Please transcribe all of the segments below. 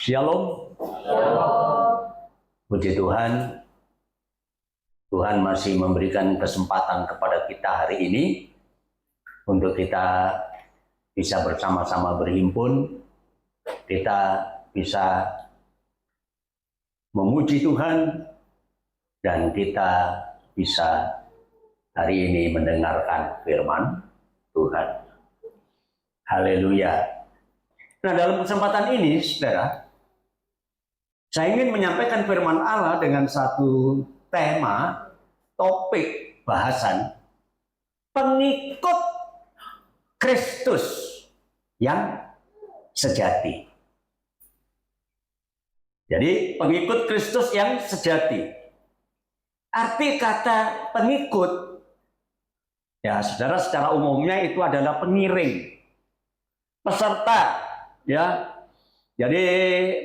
Shalom. Puji Tuhan, Tuhan masih memberikan kesempatan kepada kita hari ini untuk kita bisa bersama-sama berhimpun, kita bisa memuji Tuhan, dan kita bisa hari ini mendengarkan firman Tuhan. Haleluya. Nah, dalam kesempatan ini, saudara, saya ingin menyampaikan firman Allah dengan satu tema, topik bahasan, pengikut Kristus yang sejati. Jadi, pengikut Kristus yang sejati. Arti kata pengikut, ya saudara, secara umumnya itu adalah pengiring, peserta, ya. Jadi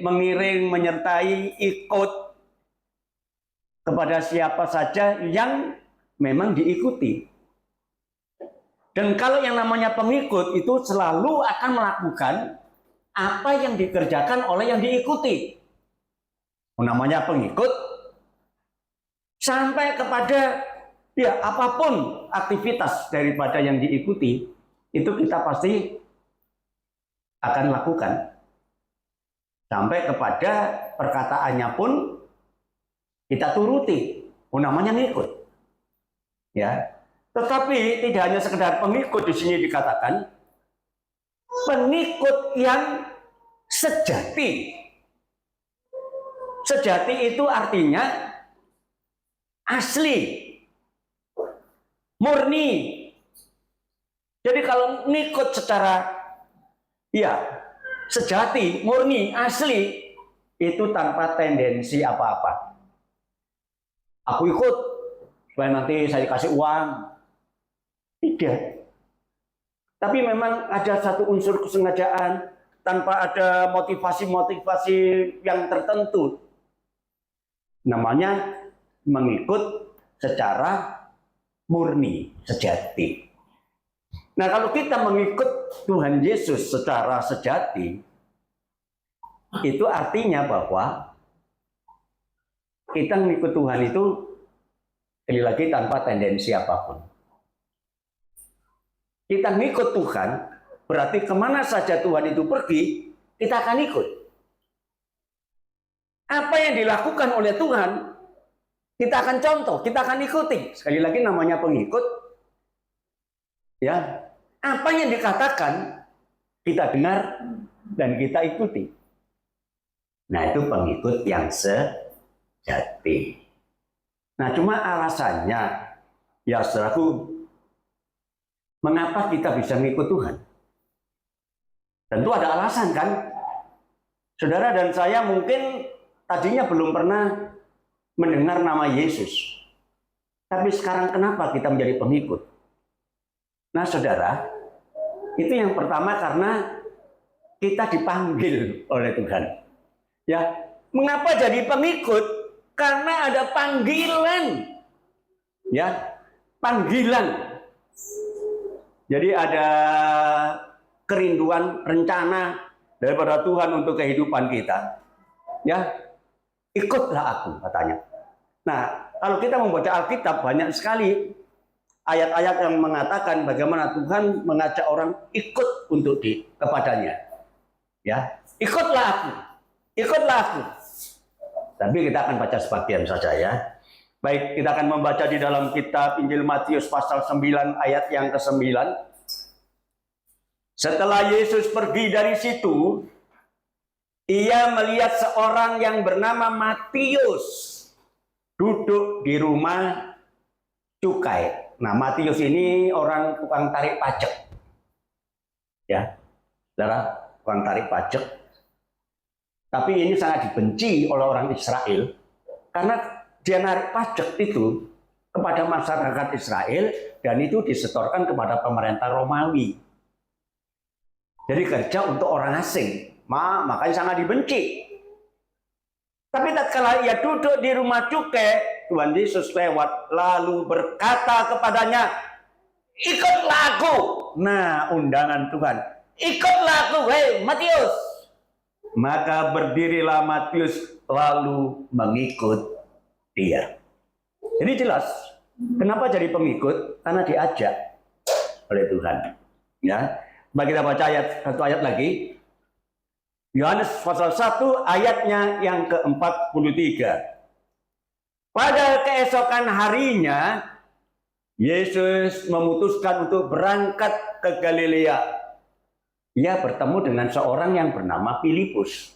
mengiring, menyertai, ikut kepada siapa saja yang memang diikuti. Dan kalau yang namanya pengikut itu selalu akan melakukan apa yang dikerjakan oleh yang diikuti. Namanya pengikut sampai kepada ya apapun aktivitas daripada yang diikuti, itu kita pasti akan lakukan. Sampai kepada perkataannya pun kita turuti. Namanya ngikut. Ya. Tetapi tidak hanya sekedar pengikut, di sini dikatakan pengikut yang sejati. Sejati itu artinya asli, murni. Jadi kalau ngikut secara sejati, murni, asli, itu tanpa tendensi apa-apa. Aku ikut supaya nanti saya dikasih uang. Tidak. Tapi memang ada satu unsur kesengajaan tanpa ada motivasi-motivasi yang tertentu. Namanya mengikut secara murni, sejati. Nah, kalau kita mengikut Tuhan Yesus secara sejati, itu artinya bahwa kita mengikut Tuhan itu sekali lagi tanpa tendensi apapun. Kita mengikut Tuhan berarti kemana saja Tuhan itu pergi, kita akan ikut. Apa yang dilakukan oleh Tuhan, kita akan contoh, kita akan ikuti. Sekali lagi namanya pengikut. Ya, apa yang dikatakan kita dengar dan kita ikuti. Nah, itu pengikut yang sejati. Nah, cuma alasannya, ya saudaraku, mengapa kita bisa mengikut Tuhan? Tentu ada alasan kan? Saudara dan saya mungkin tadinya belum pernah mendengar nama Yesus. Tapi sekarang kenapa kita menjadi pengikut? Nah, saudara, itu yang pertama karena kita dipanggil oleh Tuhan. Ya, mengapa jadi pengikut? Karena ada panggilan. Ya, panggilan. Jadi ada kerinduan, rencana daripada Tuhan untuk kehidupan kita. Ya, ikutlah aku, katanya. Nah, kalau kita membaca Alkitab banyak sekali ayat-ayat yang mengatakan bagaimana Tuhan mengajak orang ikut untuk kepadanya. Ya, ikutlah aku. Ikutlah aku. Tapi kita akan baca sebagian saja ya. Baik, kita akan membaca di dalam kitab Injil Matius pasal 9 ayat yang ke-9. Setelah Yesus pergi dari situ, ia melihat seorang yang bernama Matius duduk di rumah cukai. Nah, Matius ini orang tukang tarik pajak. Ya, saudara, tukang tarik pajak. Tapi ini sangat dibenci oleh orang Israel. Karena dia narik pajak itu kepada masyarakat Israel dan itu disetorkan kepada pemerintah Romawi. Jadi kerja untuk orang asing, makanya sangat dibenci. Tapi tatkala ia duduk di rumah cukai, Tuhan Yesus lewat lalu berkata kepadanya, ikutlah aku. Nah, undangan Tuhan, ikutlah aku, hei Matius. Maka berdirilah Matius lalu mengikut dia. Jadi jelas, kenapa jadi pengikut? Karena diajak oleh Tuhan. Ya, mari kita baca satu ayat lagi. Yohanes pasal 1 ayatnya yang ke-43. Pada keesokan harinya, Yesus memutuskan untuk berangkat ke Galilea. Ia bertemu dengan seorang yang bernama Filipus.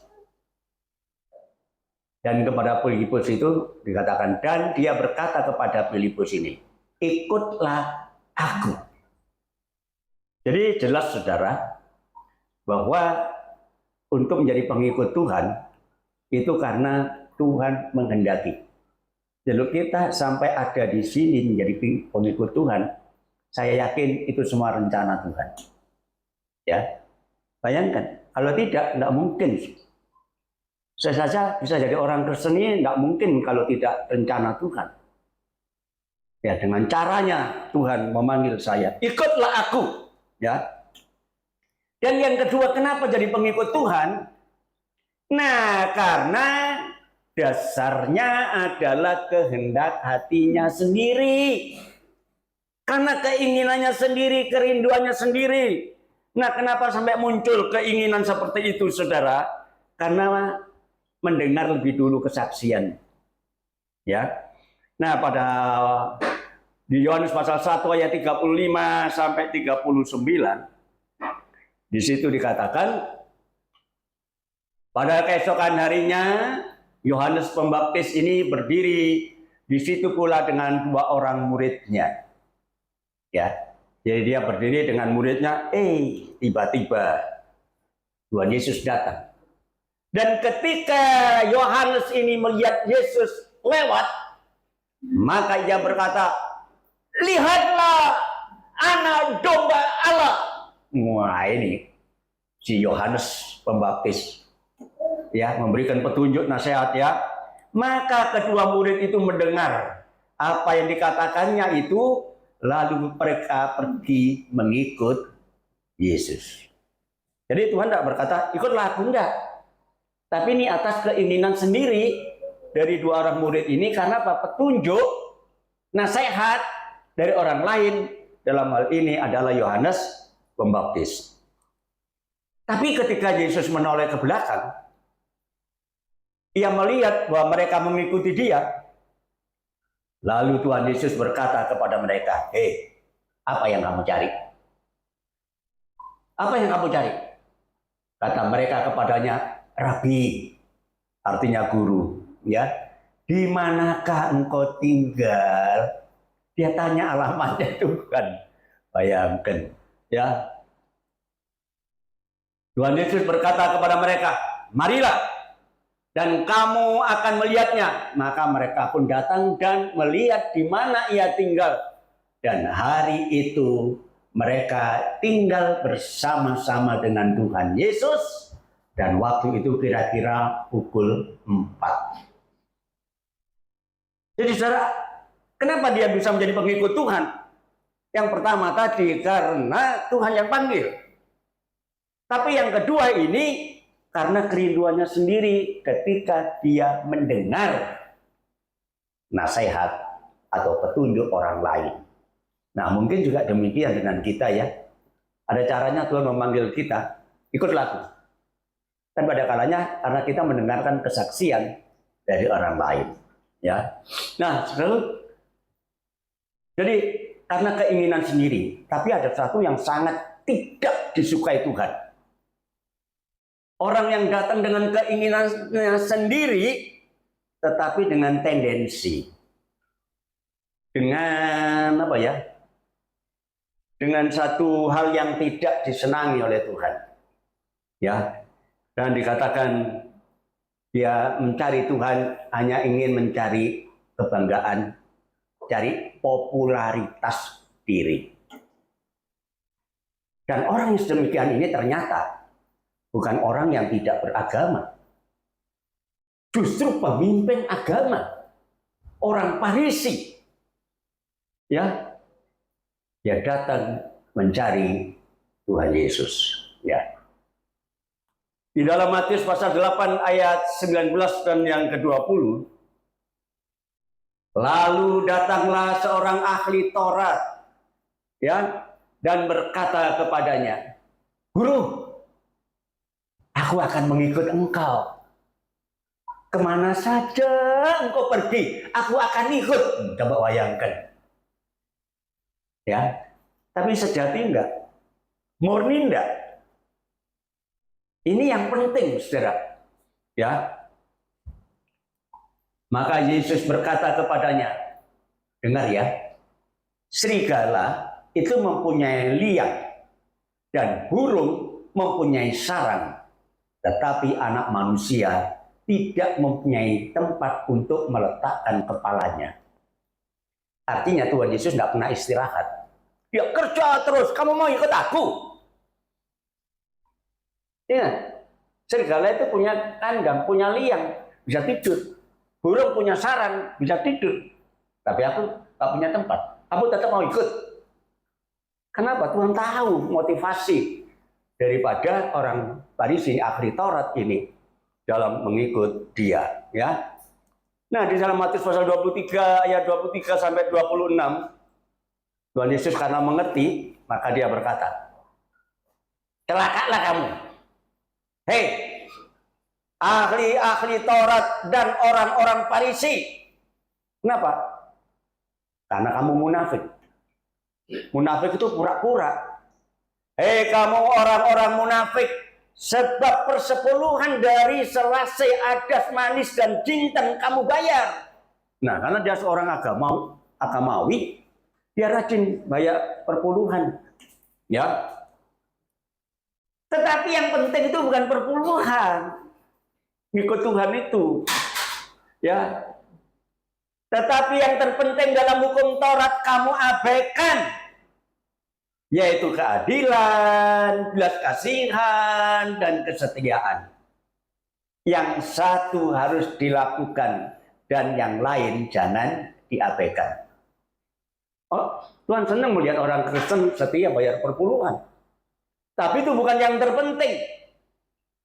Dan kepada Filipus itu dikatakan, dan dia berkata kepada Filipus ini, ikutlah aku. Jadi jelas saudara, bahwa untuk menjadi pengikut Tuhan, itu karena Tuhan menghendaki. Jadi kita sampai ada di sini menjadi pengikut Tuhan, saya yakin itu semua rencana Tuhan. Ya, bayangkan, kalau tidak mungkin. Saya saja bisa jadi orang Kristen ini tidak mungkin kalau tidak rencana Tuhan. Ya, dengan caranya Tuhan memanggil saya, ikutlah aku. Ya. Dan yang kedua, kenapa jadi pengikut Tuhan? Nah, karena dasarnya adalah kehendak hatinya sendiri. Karena keinginannya sendiri, kerinduannya sendiri. Nah, kenapa sampai muncul keinginan seperti itu, saudara? Karena mendengar lebih dulu kesaksian. Ya. Nah, pada di Yohanes pasal 1 ayat 35 sampai 39, di situ dikatakan, pada keesokan harinya Yohanes Pembaptis ini berdiri di situ pula dengan dua orang muridnya. Ya, jadi dia berdiri dengan muridnya. Tiba-tiba Tuhan Yesus datang. Dan ketika Yohanes ini melihat Yesus lewat, maka ia berkata, lihatlah anak domba Allah. Wah, ini si Yohanes Pembaptis ya memberikan petunjuk nasihat ya. Maka kedua murid itu mendengar apa yang dikatakannya itu, lalu mereka pergi mengikut Yesus. Jadi Tuhan tidak berkata ikutlah aku, enggak. Tapi ini atas keinginan sendiri dari dua orang murid ini, karena apa? Petunjuk nasihat dari orang lain, dalam hal ini adalah Yohanes Pembaptis. Tapi ketika Yesus menoleh ke belakang, ia melihat bahwa mereka mengikuti dia. Lalu Tuhan Yesus berkata kepada mereka, hei, apa yang kamu cari? Apa yang kamu cari? Kata mereka kepadanya, Rabi, artinya guru. Ya, di manakah engkau tinggal? Dia tanya alamatnya Tuhan. Bayangkan. Ya, Tuhan Yesus berkata kepada mereka, marilah dan kamu akan melihatnya. Maka mereka pun datang dan melihat di mana ia tinggal. Dan hari itu mereka tinggal bersama-sama dengan Tuhan Yesus. Dan waktu itu kira-kira pukul 4. Jadi saudara, kenapa dia bisa menjadi pengikut Tuhan? Yang pertama tadi karena Tuhan yang panggil. Tapi yang kedua ini karena kerinduannya sendiri ketika dia mendengar nasihat atau petunjuk orang lain. Nah, mungkin juga demikian dengan kita ya. Ada caranya Tuhan memanggil kita, ikutlah aku. Tapi ada kalanya karena kita mendengarkan kesaksian dari orang lain. Ya. Nah, jadi karena keinginan sendiri, tapi ada sesuatu yang sangat tidak disukai Tuhan. Orang yang datang dengan keinginannya sendiri, tetapi dengan tendensi, dengan apa ya? Dengan satu hal yang tidak disenangi oleh Tuhan. Ya, dan dikatakan Dia mencari Tuhan hanya ingin mencari kebanggaan, cari popularitas diri. Dan orang yang sedemikian ini ternyata bukan orang yang tidak beragama. Justru pemimpin agama, orang Farisi. Ya, dia datang mencari Tuhan Yesus. Ya. Di dalam Matius pasal 8 ayat 19 dan yang ke-20, lalu datanglah seorang ahli Taurat, ya, dan berkata kepadanya, "Guru, aku akan mengikut engkau. Kemana saja engkau pergi, aku akan ikut." Coba bayangkan. Ya, tapi sejati enggak? Murni enggak? Ini yang penting, saudara. Ya. Maka Yesus berkata kepadanya, dengar ya, serigala itu mempunyai liang dan burung mempunyai sarang, tetapi anak manusia tidak mempunyai tempat untuk meletakkan kepalanya. Artinya Tuhan Yesus tidak pernah istirahat. Dia kerja terus, kamu mau ikut aku? Ya, serigala itu punya kandang, punya liang, bisa tidur. Burung punya sarang, bisa tidur. Tapi aku nggak punya tempat. Aku tetap mau ikut. Kenapa? Tuhan tahu motivasi daripada orang Farisi ahli Taurat ini dalam mengikut dia. Ya. Nah, di dalam Matius pasal 23 ayat 23 sampai 26, Tuhan Yesus karena mengerti, maka dia berkata, "Celakalah kamu. Hei, ahli-ahli Taurat dan orang-orang Farisi." Kenapa? Karena kamu munafik. Munafik itu pura-pura. Hei kamu orang-orang munafik, sebab persepuluhan dari selasih, adas, manis, dan jinten kamu bayar. Nah, karena dia seorang agamawi, dia rajin bayar perpuluhan. Ya. Tetapi yang penting itu bukan perpuluhan. Ngikut Tuhan itu. Ya. Tetapi yang terpenting dalam hukum Taurat kamu abaikan, yaitu keadilan, belas kasihan, dan kesetiaan. Yang satu harus dilakukan dan yang lain jangan diabaikan. Oh, Tuhan senang melihat orang Kristen setia bayar perpuluhan. Tapi itu bukan yang terpenting.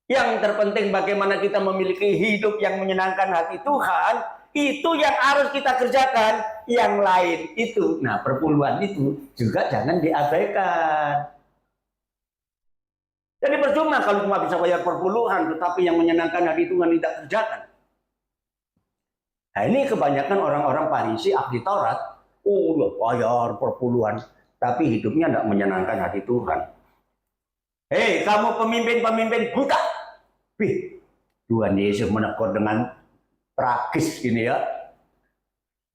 Yang terpenting bagaimana kita memiliki hidup yang menyenangkan hati Tuhan. Itu yang harus kita kerjakan. Yang lain itu, nah perpuluhan itu juga jangan diabaikan. Jadi percuma kalau cuma bisa bayar perpuluhan, tetapi yang menyenangkan hati Tuhan tidak kerjakan. Nah, ini kebanyakan orang-orang Farisi ahli Taurat, oh bayar perpuluhan, tapi hidupnya tidak menyenangkan hati Tuhan. Hei, kamu pemimpin-pemimpin buta. Tuhan Yesus menegur dengan tragis gini ya.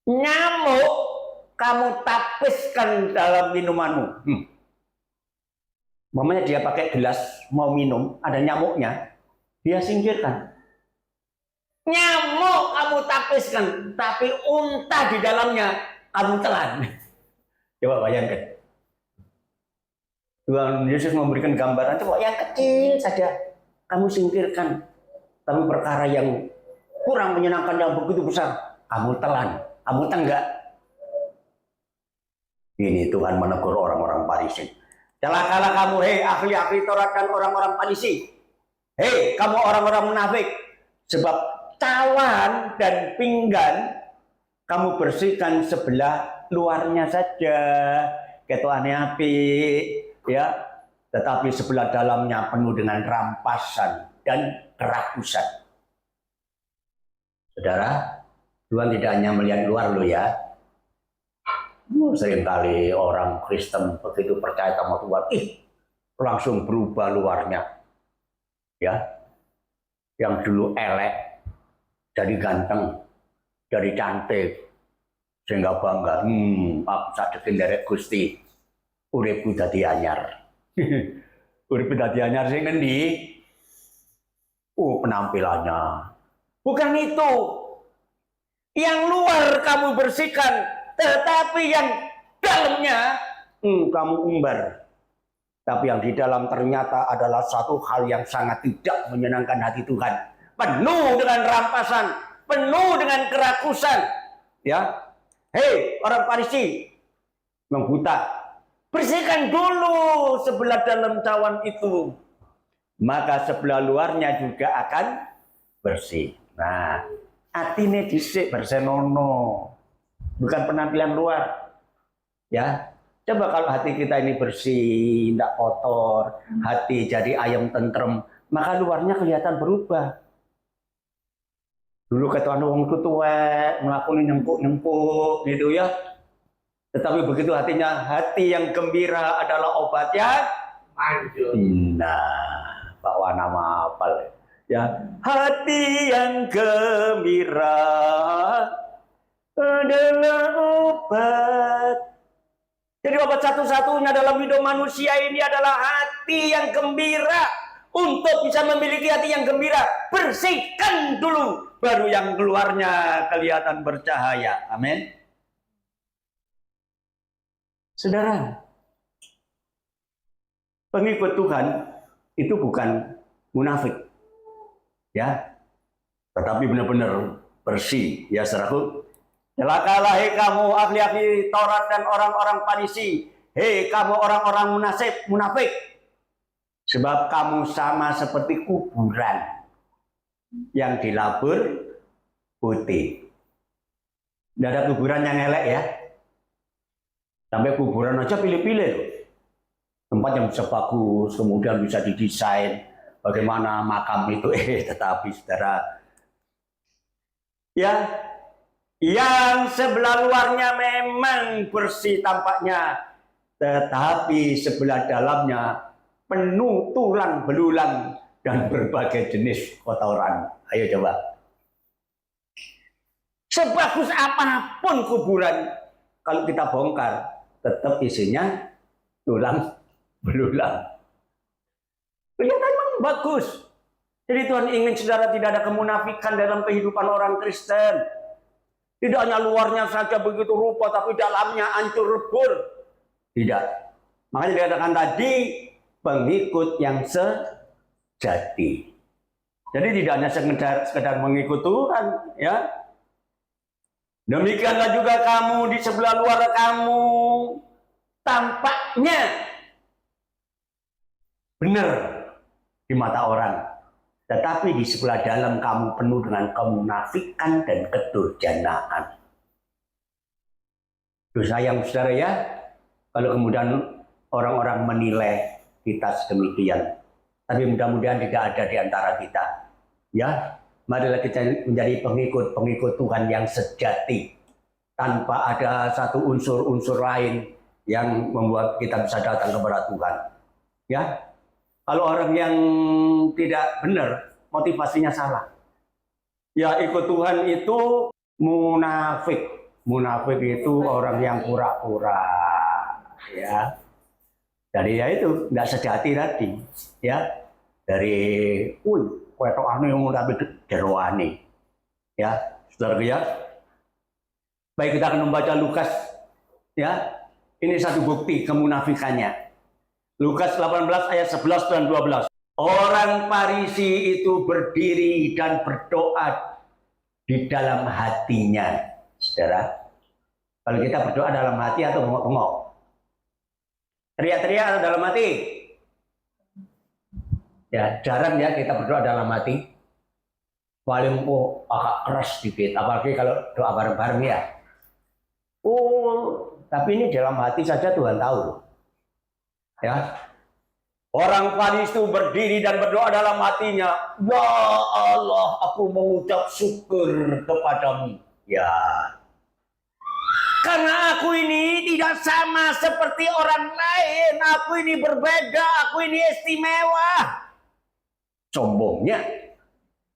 Nyamuk kamu tapiskan dalam minumanmu. Mamanya dia pakai gelas mau minum, ada nyamuknya, dia singkirkan. Nyamuk kamu tapiskan, tapi unta di dalamnya kamu telan. Coba bayangkan. Tuhan Yesus memberikan gambaran coba yang kecil saja kamu singkirkan, tapi perkara yang kurang menyenangkan yang begitu besar kamu telan, kamu tenggak. Ini Tuhan menegur orang-orang Farisi. Celakalah kamu, hei ahli-ahli Taurat dan orang-orang Farisi. Hei kamu orang-orang munafik, sebab cawan dan pinggan kamu bersihkan sebelah luarnya saja, ketuane api, ya, tetapi sebelah dalamnya penuh dengan rampasan dan kerakusan. Saudara, Tuhan tidak hanya melihat luar lo ya. Seringkali orang Kristen begitu percaya sama Tuhan, langsung berubah luarnya. Ya, yang dulu elek, jadi ganteng, jadi cantik, sehingga bangga. Aku sadekin derek Gusti, uripku dadi anyar. Uripku dadi anyar sing ngendi? Penampilannya Bukan itu. Yang luar kamu bersihkan, tetapi yang dalamnya kamu umbar. Tapi yang di dalam ternyata adalah satu hal yang sangat tidak menyenangkan hati Tuhan. Penuh dengan rampasan, penuh dengan kerakusan. Ya, hei orang Farisi, mengbuta, bersihkan dulu sebelah dalam cawan itu, maka sebelah luarnya juga akan bersih. Nah, atine dhisik bersenono, bukan penampilan luar. Ya, coba kalau hati kita ini bersih, tidak kotor, hati jadi ayam tentrem, maka luarnya kelihatan berubah. Dulu kata wong tuwek melakukan nyempuk gitu ya. Tetapi begitu hatinya, hati yang gembira adalah obat yang manjur. Nah, Pak Wana mapal. Ya, hati yang gembira adalah obat. Jadi obat satu-satunya dalam hidup manusia ini adalah hati yang gembira. Untuk bisa memiliki hati yang gembira, bersihkan dulu, baru yang keluarnya kelihatan bercahaya. Amin. Saudara, pengikut Tuhan itu bukan munafik. Ya, tetapi benar-benar bersih, ya saudaraku. Celakalah hei kamu ahli-ahli Taurat dan orang-orang Farisi, hei kamu orang-orang munafik, sebab kamu sama seperti kuburan yang dilabur putih. Tidak ada kuburan yang elek ya, sampai kuburan aja pilih-pilih loh. Tempat yang bisa bagus, kemudian bisa didesain bagaimana makam itu, tetapi saudara, ya, yang sebelah luarnya memang bersih tampaknya, tetapi sebelah dalamnya penuh tulang belulang dan berbagai jenis kotoran. Ayo coba. Sebagus apapun kuburan, kalau kita bongkar, tetap isinya tulang belulang. Kelihatan memang bagus. Jadi Tuhan ingin saudara tidak ada kemunafikan dalam kehidupan orang Kristen. Tidak hanya luarnya saja begitu rupa, tapi dalamnya hancur lebur. Tidak. Makanya dikatakan tadi, pengikut yang sejati. Jadi tidak hanya sekedar mengikut Tuhan, ya. Demikianlah juga kamu di sebelah luar kamu tampaknya benar di mata orang, tetapi di sebelah dalam kamu penuh dengan kemunafikan dan kedurjanaan. Terus sayang saudara ya, kalau kemudian orang-orang menilai kita sedemikian, tapi mudah-mudahan tidak ada di antara kita. Ya, marilah kita menjadi pengikut Tuhan yang sejati, tanpa ada satu unsur-unsur lain yang membuat kita bisa datang kepada Tuhan. Ya, kalau orang yang tidak benar, motivasinya salah. Ya, ikut Tuhan itu munafik. Munafik itu orang yang pura-pura. Ya, jadi ya itu nggak sejati tadi. Ya, dari, wetokane yang tapi jeroane. Ya, saudara ya. Baik, kita akan membaca Lukas. Ya, ini satu bukti kemunafikannya. Lukas 18 ayat 11 dan 12. Orang Farisi itu berdiri dan berdoa di dalam hatinya. Saudara, kalau kita berdoa dalam hati atau bengok-bengok? Teriak-teriak atau dalam hati? Ya, jarang ya kita berdoa dalam hati. Paling agak keras sedikit, apalagi kalau doa bareng-bareng ya. Tapi ini dalam hati saja Tuhan tahu. Ya, orang Farisi itu berdiri dan berdoa dalam hatinya, ya Allah, aku mengucap syukur kepadamu. Ya, karena aku ini tidak sama seperti orang lain, aku ini berbeda, aku ini istimewa. Sombongnya,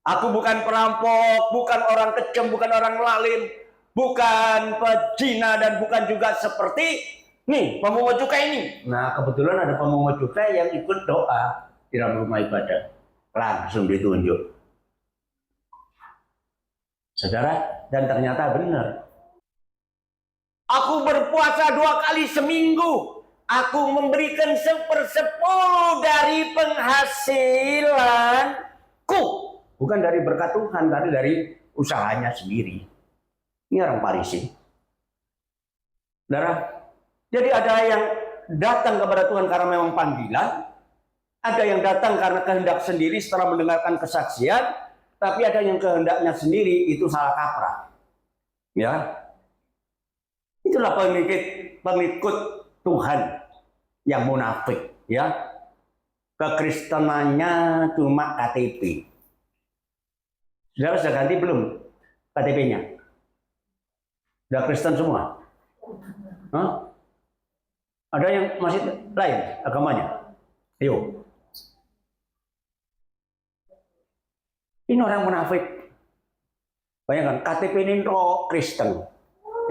aku bukan perampok, bukan orang kejam, bukan orang lalim, bukan pezina, dan bukan juga seperti nih, pemungut cukai ini. Nah, kebetulan ada pemungut cukai yang ikut doa di dalam rumah ibadah. Langsung ditunjuk. Saudara, dan ternyata benar. Aku berpuasa 2 kali seminggu. Aku memberikan 1/10 dari penghasilanku. Bukan dari berkat Tuhan, tapi dari usahanya sendiri. Ini orang Farisi. Saudara, jadi ada yang datang kepada Tuhan karena memang panggilan. Ada yang datang karena kehendak sendiri setelah mendengarkan kesaksian. Tapi ada yang kehendaknya sendiri itu salah kaprah. Ya, itulah pengikut Tuhan yang munafik, ya. Kekristenannya cuma KTP. Saudara sudah ganti belum KTP-nya? Sudah Kristen semua? Hah? Ada yang masih lain agamanya? Ayo. Ini orang munafik. Bayangkan KTP ini Kristen,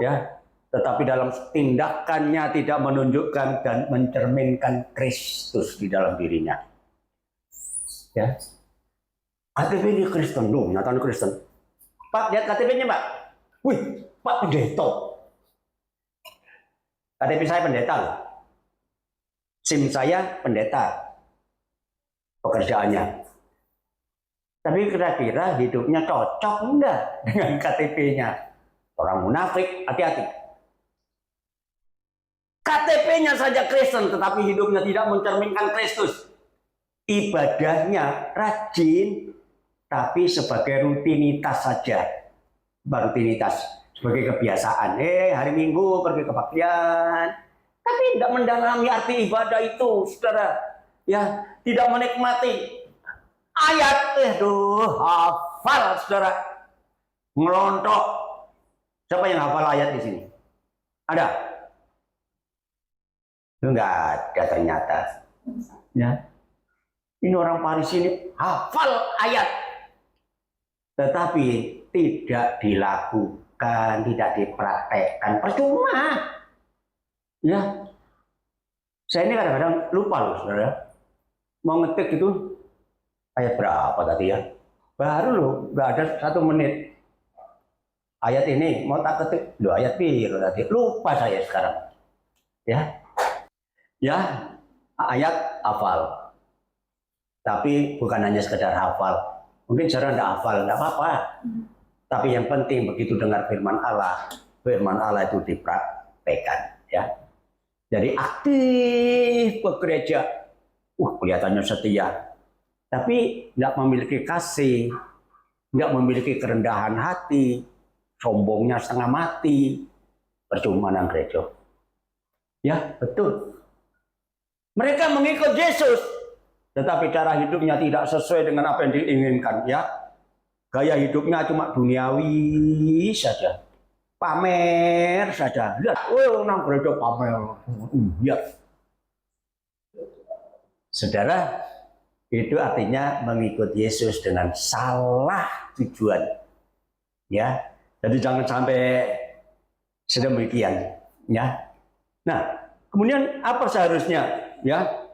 ya. Tetapi dalam tindakannya tidak menunjukkan dan mencerminkan Kristus di dalam dirinya. Ya. KTP ini Kristen, loh, nyata Kristen. Pak, lihat KTP-nya, Pak. Wih, Pak pendeta. KTP saya pendeta, loh. SIM saya pendeta. Pekerjaannya. Tapi kira-kira hidupnya cocok enggak dengan KTP-nya? Orang munafik, hati-hati. KTP-nya saja Kristen, tetapi hidupnya tidak mencerminkan Kristus. Ibadahnya rajin, tapi sebagai rutinitas saja. Rutinitas, sebagai kebiasaan. Hari Minggu pergi kebaktian. Tapi tidak mendalami arti ibadah itu, saudara. Ya, tidak menikmati ayat, hafal, saudara. Ngelontok. Siapa yang hafal ayat di sini? Ada? Enggak ada ternyata. Ya. Ini orang Farisi ini hafal ayat. Tetapi tidak dilakukan, tidak dipraktekkan. Percuma. Ya. Saya ini kadang-kadang lupa loh, saudara. Mau ngetik itu ayat berapa tadi ya? Baru loh, nggak ada 1 menit. Ayat ini mau tak ketik, loh ayat biru tadi. Lupa saya sekarang. Ya, ya ayat hafal. Tapi bukan hanya sekedar hafal. Mungkin saudara nggak hafal, nggak apa-apa. Tapi yang penting begitu dengar firman Allah itu dipraktekkan. Ya. Jadi aktif begereja. Kelihatannya setia. Tapi nggak memiliki kasih, nggak memiliki kerendahan hati, sombongnya setengah mati, percuma nang gereja. Ya, betul. Mereka mengikut Yesus, tetapi cara hidupnya tidak sesuai dengan apa yang diinginkan. Ya, gaya hidupnya cuma duniawi saja, pamer saja. Lihat, nang gereja pamer. Ya, saudara. Itu artinya mengikut Yesus dengan salah tujuan. Ya. Jadi jangan sampai sedemikian, ya. Nah, kemudian apa seharusnya, ya?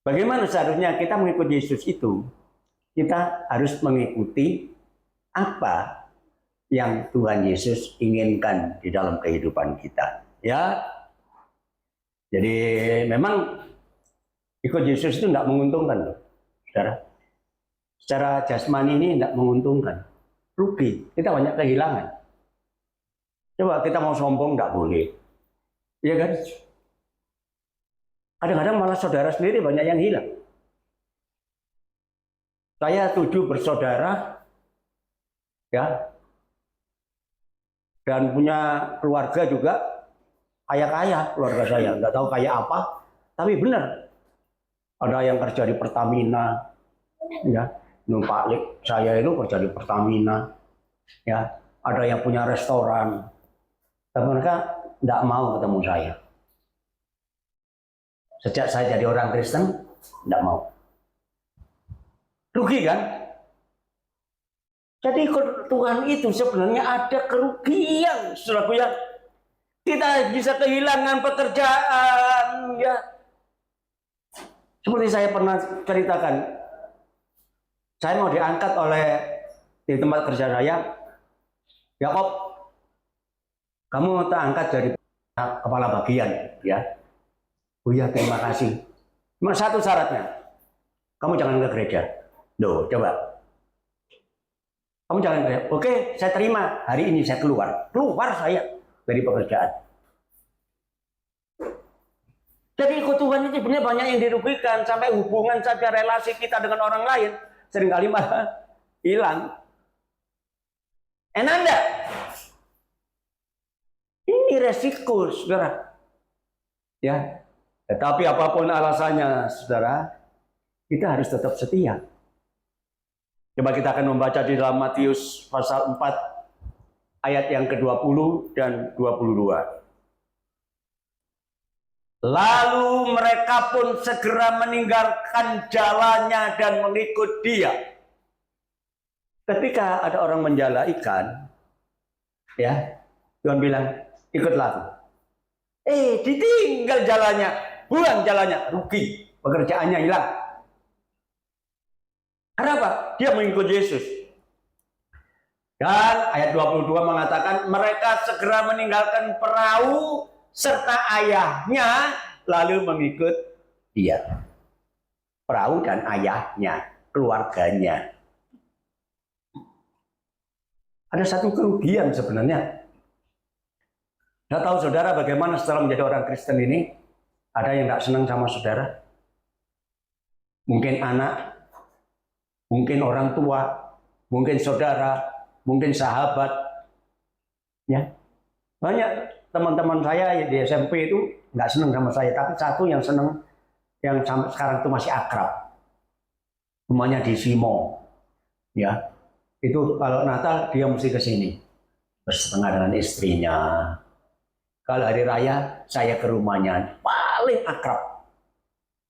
Bagaimana seharusnya kita mengikut Yesus itu? Kita harus mengikuti apa yang Tuhan Yesus inginkan di dalam kehidupan kita, ya. Jadi memang ikut Yesus itu tidak menguntungkan, loh, saudara. Secara jasmani ini tidak menguntungkan, rugi. Kita banyak kehilangan. Coba kita mau sombong tidak boleh, iya kan? Kadang-kadang malah saudara sendiri banyak yang hilang. Saya 7 bersaudara, ya, dan punya keluarga juga kaya-kaya keluarga saya. Nggak tahu kaya apa, tapi benar. Ada yang kerja di Pertamina, ya, numpak saya itu kerja di Pertamina, ya. Ada yang punya restoran, tapi mereka tidak mau ketemu saya. Sejak saya jadi orang Kristen, tidak mau. Rugi kan? Jadi Tuhan itu sebenarnya ada kerugian, saudaraku ya. Kita bisa kehilangan pekerjaan, ya. Seperti saya pernah ceritakan, saya mau diangkat oleh di tempat kerja saya, Yakob, kamu tak angkat jadi kepala bagian, ya. Oh ya, terima kasih. Cuma satu syaratnya, kamu jangan ke gereja. Loh, coba. Kamu jangan ke gereja. Oke, saya terima. Hari ini saya keluar saya dari pekerjaan. Jadi ikut Tuhan itu sebenarnya banyak yang dirugikan, sampai hubungan saja relasi kita dengan orang lain seringkali malah hilang. Enak enggak? Ini resiko, saudara. Ya, tetapi apapun alasannya, saudara, kita harus tetap setia. Coba kita akan membaca di dalam Matius pasal 4 ayat yang ke-20 dan 22. Lalu mereka pun segera meninggalkan jalannya dan mengikut dia. Ketika ada orang menjala ikan, ya, Tuhan bilang, ikutlah aku. Ditinggal jalannya, buang jalannya, rugi, pekerjaannya hilang. Kenapa? Dia mengikut Yesus. Dan ayat 22 mengatakan, mereka segera meninggalkan perahu serta ayahnya, lalu mengikut dia. Perahu dan ayahnya, keluarganya. Ada satu kerugian sebenarnya. Saya tahu saudara bagaimana setelah menjadi orang Kristen ini, ada yang tidak senang sama saudara. Mungkin anak, mungkin orang tua, mungkin saudara, mungkin sahabat. Ya, banyak teman-teman saya di SMP itu nggak senang sama saya, tapi satu yang senang, yang sampai sekarang itu masih akrab. Rumahnya di Simo. Ya, itu kalau Natal dia mesti ke sini bersetengah dengan istrinya. Kalau hari raya saya ke rumahnya, paling akrab.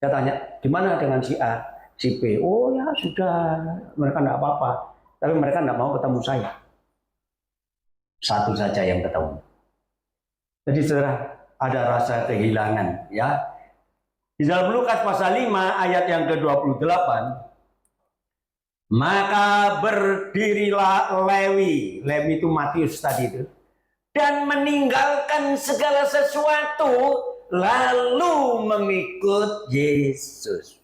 Saya tanya, di mana dengan si A, si B? Oh ya sudah, mereka enggak apa-apa. Tapi mereka enggak mau ketemu saya. Satu saja yang ketemu. Jadi saudara, ada rasa kehilangan, ya. Di dalam Lukas pasal 5 ayat yang ke-28, maka berdirilah Lewi itu Matius tadi itu, dan meninggalkan segala sesuatu, lalu mengikut Yesus.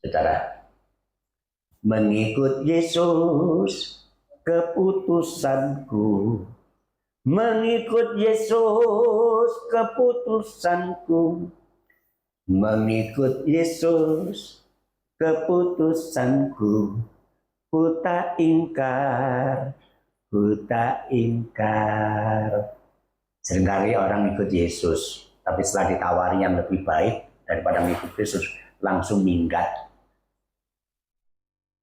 Saudara, mengikut Yesus keputusanku. Mengikut Yesus keputusanku. Mengikut Yesus keputusanku. Ku tak ingkar. Ku tak ingkar. Seringkali orang ikut Yesus, tapi setelah ditawari yang lebih baik daripada mengikut Yesus, langsung minggat.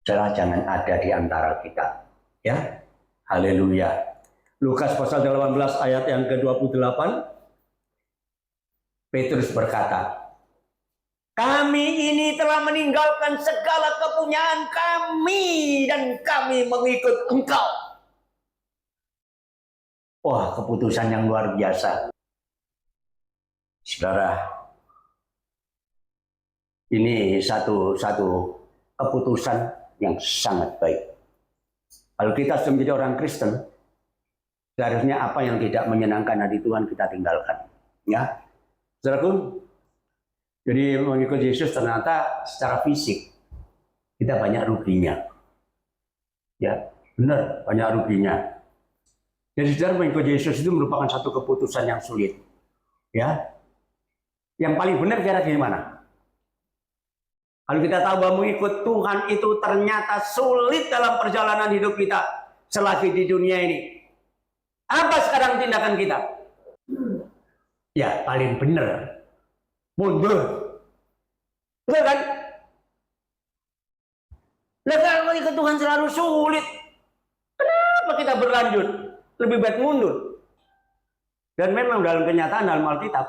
Saudara, jangan ada di antara kita. Ya, haleluya. Lukas pasal 18 ayat yang ke-28, Petrus berkata, kami ini telah meninggalkan segala kepunyaan kami dan kami mengikut Engkau. Wah, keputusan yang luar biasa. Saudara, ini satu keputusan yang sangat baik. Kalau kita sudah menjadi orang Kristen, seharusnya apa yang tidak menyenangkan hati Tuhan kita tinggalkan. Ya, saudaraku, jadi mengikut Yesus ternyata secara fisik kita banyak ruginya. Ya, benar, banyak ruginya. Jadi saudara, mengikut Yesus itu merupakan satu keputusan yang sulit. Ya, yang paling benar kira gimana? Kalau kita tahu bahwa mengikut Tuhan itu ternyata sulit dalam perjalanan hidup kita selagi di dunia ini. Apa sekarang tindakan kita? Ya, paling benar. Mundur. Betul kan? Nah, kalau mengikut Tuhan selalu sulit, kenapa kita berlanjut? Lebih baik mundur. Dan memang dalam kenyataan dalam Alkitab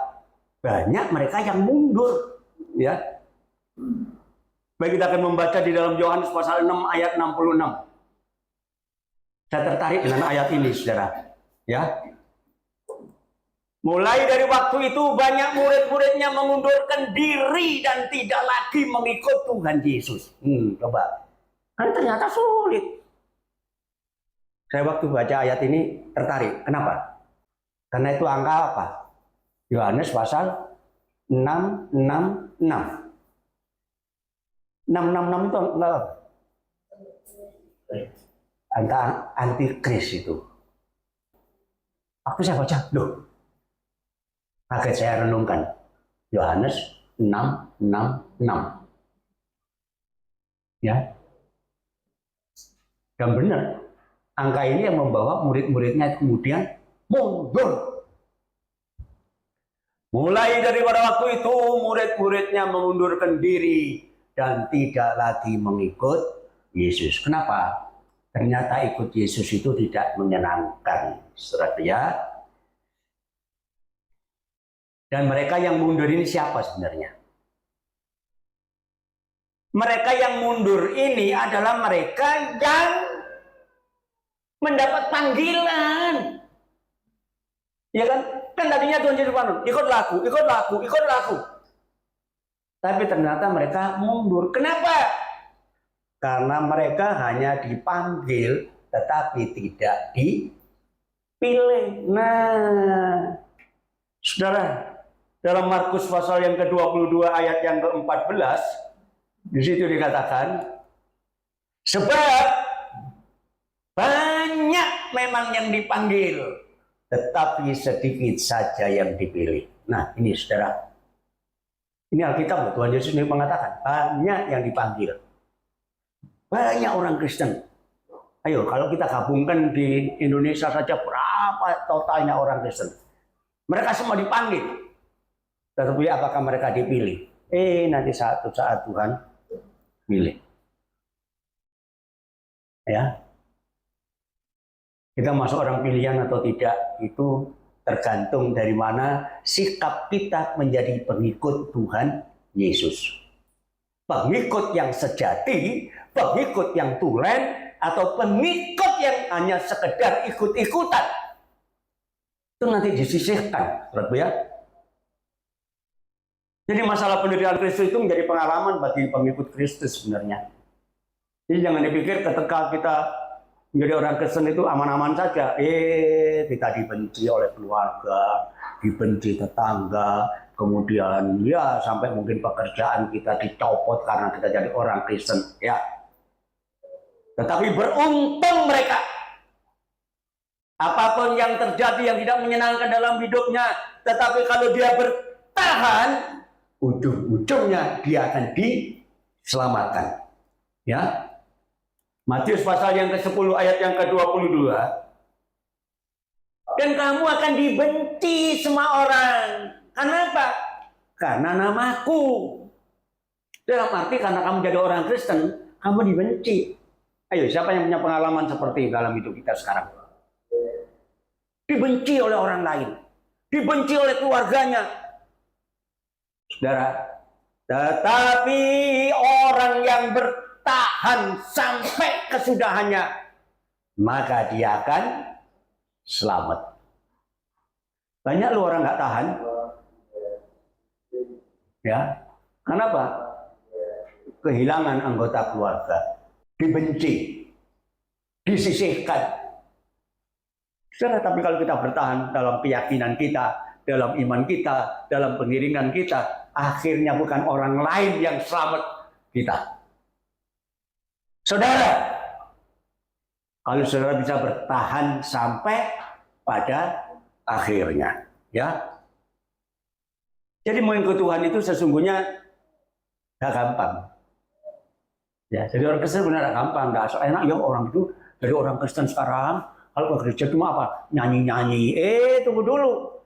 banyak mereka yang mundur, ya. Baik, kita akan membaca di dalam Yohanes pasal 6 ayat 66. Saya tertarik dengan ayat ini, saudara. Ya. Mulai dari waktu itu banyak murid-muridnya mengundurkan diri dan tidak lagi mengikut Tuhan Yesus. Coba. Kan ternyata sulit. Saya waktu baca ayat ini tertarik. Kenapa? Karena itu angka apa? Yohanes pasal 666. 666 itu angka apa? Angka antikris itu. Aku saya baca, loh. Kaget saya renungkan. Yohanes 666. Ya. Dan benar, angka ini yang membawa murid-muridnya kemudian mundur. Mulai daripada waktu itu murid-muridnya mengundurkan diri dan tidak lagi mengikut Yesus. Kenapa? Ternyata ikut Yesus itu tidak menyenangkan, saudara ya. Dan mereka yang mundur ini siapa sebenarnya? Mereka yang mundur ini adalah mereka yang mendapat panggilan. Ya kan? Kan tadinya Tuhan Yesus bilang, ikutlah aku, ikutlah aku, ikutlah aku. Tapi ternyata mereka mundur. Kenapa? Karena mereka hanya dipanggil tetapi tidak dipilih. Nah, saudara, dalam Markus pasal yang ke-22 ayat yang ke-14, di situ dikatakan, sebab banyak memang yang dipanggil, tetapi sedikit saja yang dipilih. Nah, ini saudara, ini Alkitab, Tuhan Yesus ini mengatakan, banyak yang dipanggil. Banyak orang Kristen. Ayo, kalau kita gabungkan di Indonesia saja, berapa totalnya orang Kristen? Mereka semua dipanggil. Tetapi apakah mereka dipilih? Nanti satu saat Tuhan pilih. Ya. Kita masuk orang pilihan atau tidak, itu tergantung dari mana sikap kita menjadi pengikut Tuhan Yesus. Pengikut yang sejati, pengikut yang tulen, atau pengikut yang hanya sekedar ikut-ikutan. Itu nanti disisihkan, ya. Jadi masalah penderitaan Kristus itu menjadi pengalaman bagi pengikut Kristus sebenarnya. Jadi jangan dipikir ketika kita menjadi orang Kristen itu aman-aman saja. Kita dibenci oleh keluarga, dibenci tetangga, kemudian ya sampai mungkin pekerjaan kita dicopot karena kita jadi orang Kristen. Ya. Tetapi beruntung mereka. Apapun yang terjadi yang tidak menyenangkan dalam hidupnya, tetapi kalau dia bertahan, ujung-ujungnya dia akan diselamatkan. Ya. Matius pasal yang ke-10 ayat yang ke-22. Dan kamu akan dibenci semua orang. Kenapa? Karena namaku. Dalam arti karena kamu jadi orang Kristen, kamu dibenci. Ayo, siapa yang punya pengalaman seperti dalam hidup kita sekarang? Dibenci oleh orang lain. Dibenci oleh keluarganya. Saudara, tetapi orang yang bertahan sampai kesudahannya, maka dia akan selamat. Banyak lu orang nggak tahan. Ya, kenapa? Kehilangan anggota keluarga, dibenci, disisihkan. Saudara, tapi kalau kita bertahan dalam keyakinan kita, dalam iman kita, dalam pengiringan kita, akhirnya bukan orang lain yang selamat kita. Saudara, kalau saudara bisa bertahan sampai pada akhirnya, ya. Jadi mengikut Tuhan itu sesungguhnya gak gampang. Ya, jadi orang Kristen benar gampang, gak asal enak ya orang itu dari orang Kristen sekarang. Kalau ke gereja cuma apa? Nyanyi-nyanyi. Tunggu dulu.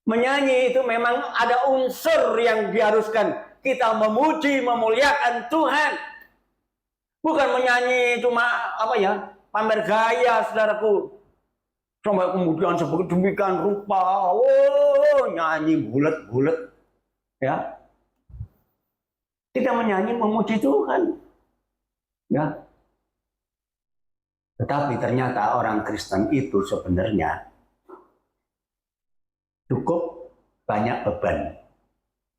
Menyanyi itu memang ada unsur yang diharuskan kita memuji, memuliakan Tuhan. Bukan menyanyi cuma apa ya? Pamer gaya, saudaraku. Sampai kemudian sedemikian rupa, nyanyi bulet-bulet. Ya. Kita menyanyi memuji Tuhan. Ya. Tetapi ternyata orang Kristen itu sebenarnya cukup banyak beban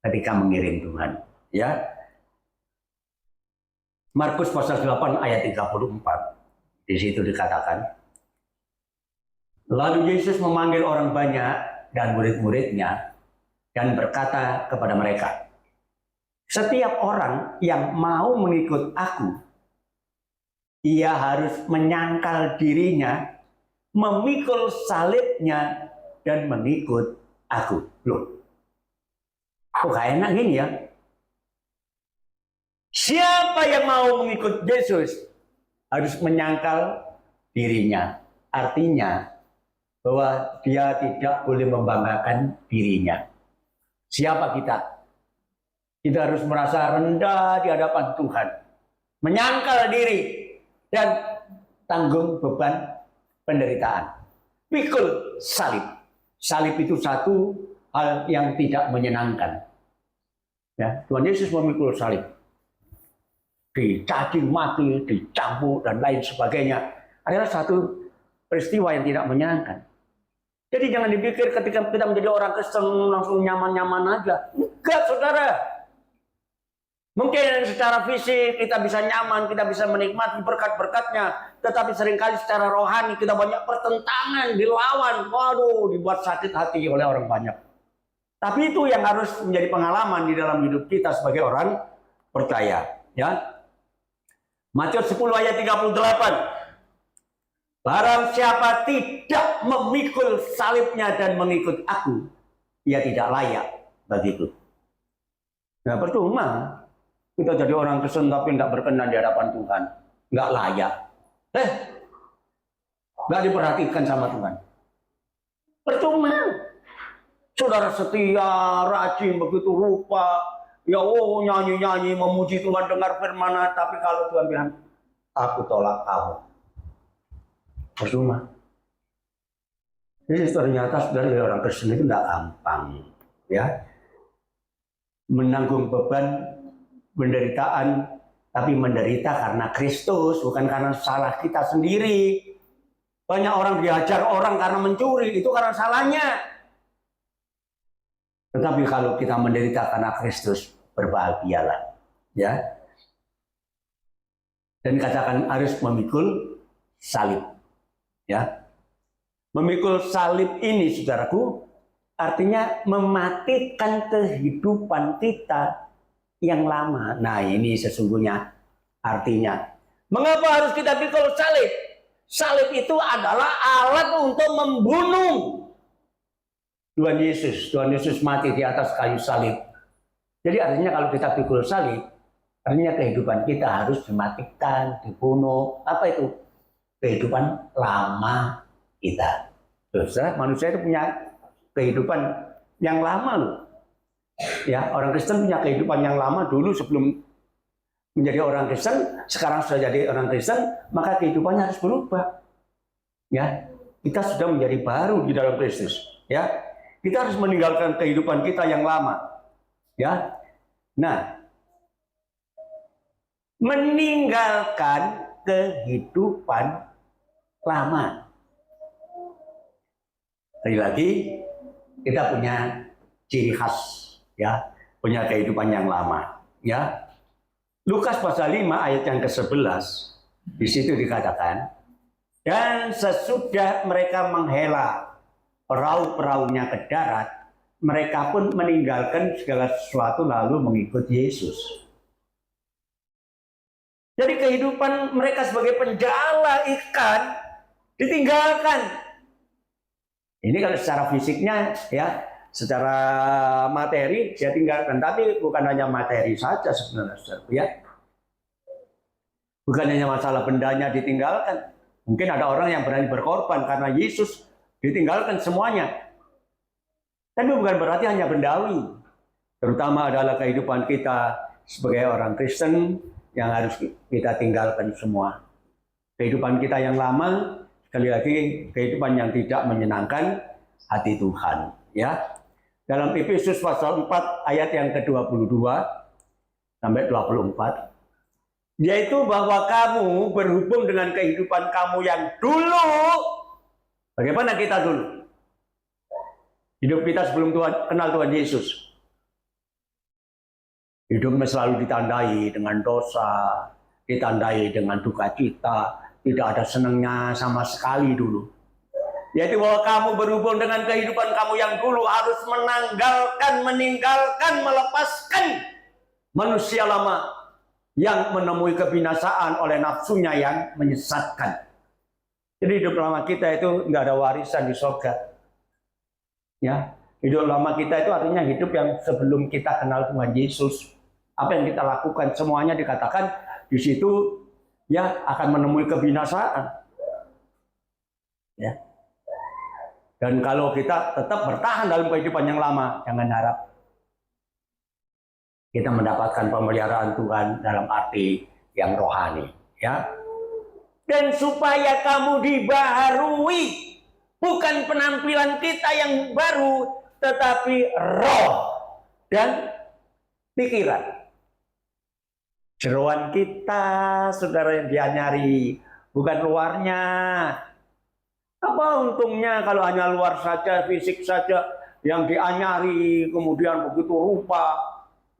ketika mengiring Tuhan. Ya. Markus pasal 8 ayat 34. Di situ dikatakan, lalu Yesus memanggil orang banyak dan murid-muridnya dan berkata kepada mereka, setiap orang yang mau mengikut aku, ia harus menyangkal dirinya, memikul salibnya, dan mengikut aku. Loh, kok gak enak gini ya? Siapa yang mau mengikut Yesus harus menyangkal dirinya. Artinya bahwa dia tidak boleh membanggakan dirinya. Siapa kita? Kita harus merasa rendah di hadapan Tuhan. Menyangkal diri dan tanggung beban penderitaan. Pikul salib. Salib itu satu hal yang tidak menyenangkan. Ya, Tuhan Yesus memikul salib. Dicaci maki, dicambuk, dan lain sebagainya. Adalah satu peristiwa yang tidak menyenangkan. Jadi jangan dipikir ketika kita menjadi orang Kristen langsung nyaman-nyaman aja. Enggak, saudara. Mungkin secara fisik kita bisa nyaman, kita bisa menikmati berkat-berkatnya. Tetapi seringkali secara rohani kita banyak pertentangan, dilawan. Waduh, dibuat sakit hati oleh orang banyak. Tapi itu yang harus menjadi pengalaman di dalam hidup kita sebagai orang percaya. Ya. Matius 10 ayat 38. Barang siapa tidak memikul salibnya dan mengikut aku, ia tidak layak bagiku. Nah, percuma kita jadi orang Kristen tapi tidak berkenan di hadapan Tuhan, nggak layak. Nggak diperhatikan sama Tuhan. Percuma. Saudara setia, rajin, begitu rupa, ya nyanyi-nyanyi, memuji Tuhan, dengar firman, tapi kalau Tuhan bilang, aku tolak kamu. Percuma. Jadi ternyata saudara orang Kristen itu tidak gampang, ya, menanggung beban penderitaan, tapi menderita karena Kristus, bukan karena salah kita sendiri. Banyak orang dihajar orang karena mencuri, itu karena salahnya. Tetapi kalau kita menderita karena Kristus, berbahagialah, ya. Dan katakan harus memikul salib, ya. Memikul salib ini, saudaraku, artinya mematikan kehidupan kita yang lama. Nah, ini sesungguhnya artinya. Mengapa harus kita pikul salib? Salib itu adalah alat untuk membunuh Tuhan Yesus. Tuhan Yesus mati di atas kayu salib. Jadi artinya kalau kita pikul salib, artinya kehidupan kita harus dimatikan, dibunuh. Apa itu? Kehidupan lama kita. Saudara, manusia itu punya kehidupan yang lama loh. Ya, orang Kristen punya kehidupan yang lama dulu sebelum menjadi orang Kristen, sekarang sudah jadi orang Kristen, maka kehidupannya harus berubah. Ya, kita sudah menjadi baru di dalam Kristus. Ya, kita harus meninggalkan kehidupan kita yang lama. Ya, nah, meninggalkan kehidupan lama. Sekali lagi, kita punya ciri khas, ya, punya kehidupan yang lama, ya. Lukas pasal 5 ayat yang ke-11, di situ dikatakan, dan sesudah mereka menghela perahu-perahunya ke darat, mereka pun meninggalkan segala sesuatu lalu mengikut Yesus. Jadi kehidupan mereka sebagai penjala ikan ditinggalkan. Ini kalau secara fisiknya, ya, secara materi dia tinggalkan, tapi bukan hanya materi saja sebenarnya, ya. Bukan hanya masalah bendanya ditinggalkan. Mungkin ada orang yang berani berkorban karena Yesus, ditinggalkan semuanya. Tapi bukan berarti hanya bendawi. Terutama adalah kehidupan kita sebagai orang Kristen yang harus kita tinggalkan semua. Kehidupan kita yang lama, sekali lagi kehidupan yang tidak menyenangkan hati Tuhan, ya. Dalam Efesus pasal 4 ayat yang ke-22 sampai 24, yaitu bahwa kamu berhubung dengan kehidupan kamu yang dulu. Bagaimana kita dulu? Hidup kita sebelum Tuhan kenal Tuhan Yesus. Hidupnya selalu ditandai dengan dosa, ditandai dengan duka cita, tidak ada senangnya sama sekali dulu. Yaitu bahwa kamu berhubung dengan kehidupan kamu yang dulu harus meninggalkan, melepaskan manusia lama yang menemui kebinasaan oleh nafsunya yang menyesatkan. Jadi hidup lama kita itu nggak ada warisan di surga. Ya, hidup lama kita itu artinya hidup yang sebelum kita kenal Tuhan Yesus. Apa yang kita lakukan semuanya dikatakan di situ ya akan menemui kebinasaan. Ya. Dan kalau kita tetap bertahan dalam kehidupan yang lama, jangan harap kita mendapatkan pemeliharaan Tuhan dalam arti yang rohani, ya. Dan supaya kamu dibaharui, bukan penampilan kita yang baru, tetapi roh dan pikiran. Jeroan kita, saudara, yang dia nyari, bukan luarnya. Apa untungnya kalau hanya luar saja, fisik saja yang dianyari, kemudian begitu rupa,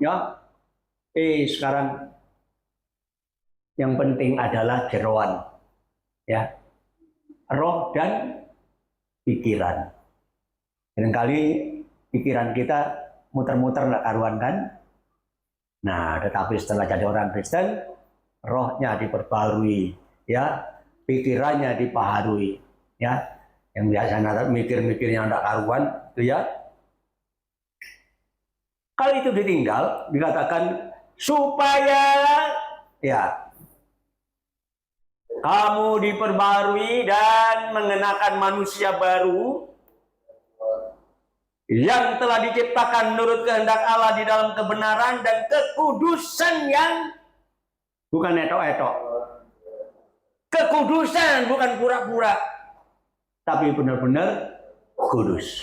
ya? Sekarang yang penting adalah jeroan, ya, roh dan pikiran. Seringkali pikiran kita muter-muter nggak karuan kan? Nah, tetapi setelah jadi orang Kristen, rohnya diperbarui, ya, pikirannya dipaharui. Ya, yang biasa mikir-mikirnya tidak karuan, itu ya. Kalau itu ditinggal, dikatakan supaya ya kamu diperbarui dan mengenakan manusia baru yang telah diciptakan menurut kehendak Allah di dalam kebenaran dan kekudusan yang bukan etok-etok. Kekudusan bukan pura-pura, tapi benar-benar kudus.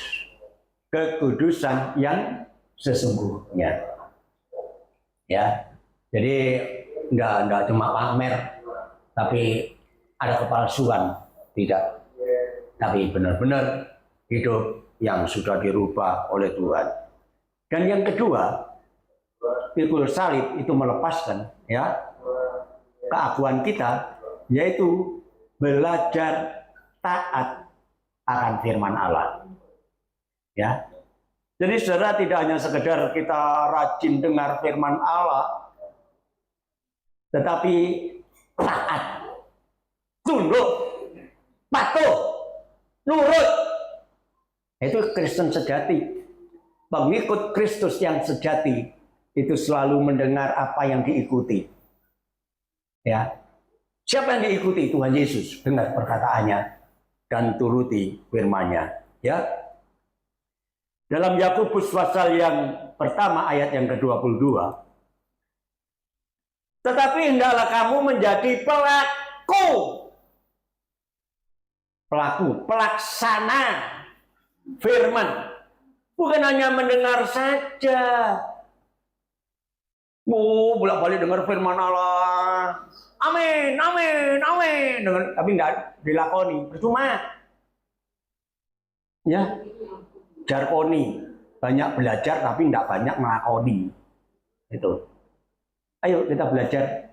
Kekudusan yang sesungguhnya. Ya. Jadi enggak cuma pamer, tapi ada kepalsuan, tidak. Tapi benar-benar hidup yang sudah dirubah oleh Tuhan. Dan yang kedua, pikul salib itu melepaskan ya keakuan kita, yaitu belajar taat akan firman Allah. Ya. Jadi saudara, tidak hanya sekedar kita rajin dengar firman Allah, tetapi taat, tunduk, patuh, nurut. Itu Kristen sejati. Pengikut Kristus yang sejati itu selalu mendengar apa yang diikuti. Ya. Siapa yang diikuti? Tuhan Yesus. Dengar perkataannya dan turuti firman-Nya, ya. Dalam Yakobus pasal yang pertama ayat yang ke-22, tetapi hendaklah kamu menjadi pelaksana firman, bukan hanya mendengar saja. Bolak-balik dengar firman Allah, amin, amin, amin, tapi tidak dilakoni, percuma. Ya, jarkoni, banyak belajar tapi tidak banyak melakoni. Itu. Ayo kita belajar,